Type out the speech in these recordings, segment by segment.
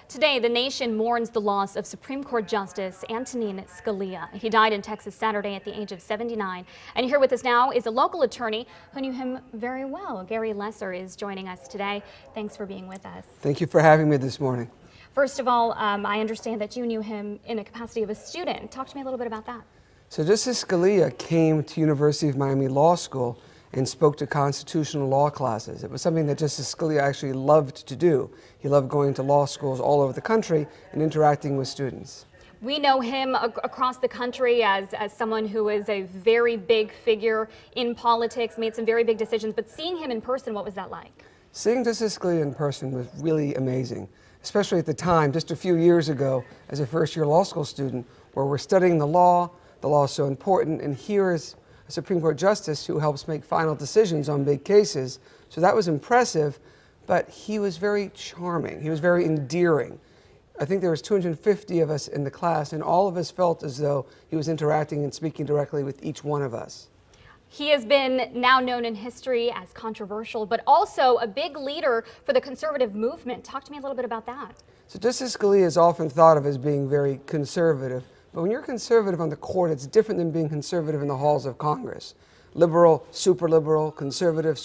Today, the nation mourns the loss of Supreme Court Justice Antonin Scalia. He died in Texas Saturday at the age of 79. And here with us now is a local attorney who knew him very well. Gary Lesser is joining us today. Thanks for being with us. Thank you for having me this morning. First of all, I understand that you knew him in the capacity of a student. Talk to me a little bit about that. So Justice Scalia came to University of Miami Law School and spoke to constitutional law classes. It was something that Justice Scalia actually loved to do. He loved going to law schools all over the country and interacting with students. We know him across the country as someone who is a very big figure in politics, made some very big decisions, but seeing him in person, what was that like? Seeing Justice Scalia in person was really amazing, especially at the time, just a few years ago, as a first-year law school student, where we're studying the law is so important, and here is a Supreme Court justice who helps make final decisions on big cases. So that was impressive, but he was very charming. He was very endearing. I think there was 250 of us in the class, and all of us felt as though he was interacting and speaking directly with each one of us. He has been now known in history as controversial, but also a big leader for the conservative movement. Talk to me a little bit about that. So Justice Scalia is often thought of as being very conservative, but when you're conservative on the court, it's different than being conservative in the halls of Congress. Liberal, super liberal, conservative,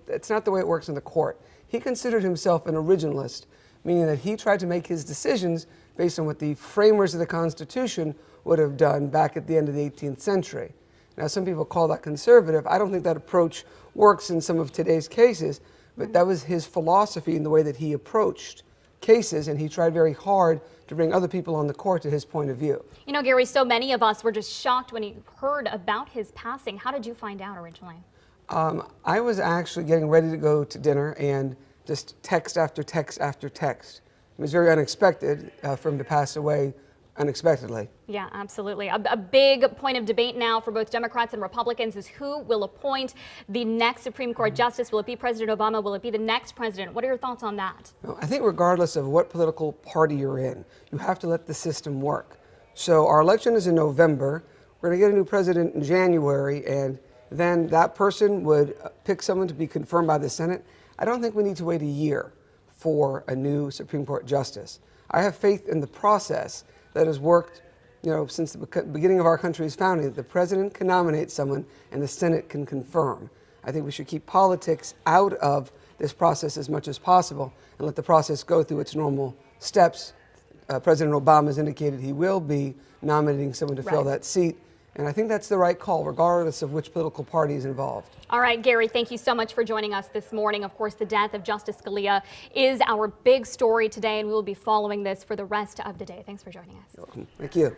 it's not the way it works in the court. He considered himself an originalist, meaning that he tried to make his decisions based on what the framers of the Constitution would have done back at the end of the 18th century. Now, some people call that conservative. I don't think that approach works in some of today's cases, but that was his philosophy in the way that he approached cases, and he tried very hard to bring other people on the court to his point of view. You know, Gary, so many of us were just shocked when he heard about his passing. How did you find out originally? I was actually getting ready to go to dinner and just text after text after text. It was very unexpected for him to pass away unexpectedly. Yeah, absolutely. A big point of debate now for both Democrats and Republicans is who will appoint the next Supreme Court justice. Will it be President Obama? Will it be the next president? What are your thoughts on that? Well, I think regardless of what political party you're in, you have to let the system work. So our election is in November. We're going to get a new president in January, and then that person would pick someone to be confirmed by the Senate. I don't think we need to wait a year for a new Supreme Court justice. I have faith in the process that has worked, since the beginning of our country's founding. The president can nominate someone and the Senate can confirm. I think we should keep politics out of this process as much as possible and let the process go through its normal steps. President Obama has indicated he will be nominating someone to fill that seat. And I think that's the right call, regardless of which political party is involved. All right, Gary, thank you so much for joining us this morning. Of course, the death of Justice Scalia is our big story today, and we will be following this for the rest of the day. Thanks for joining us. You're welcome. Thank you.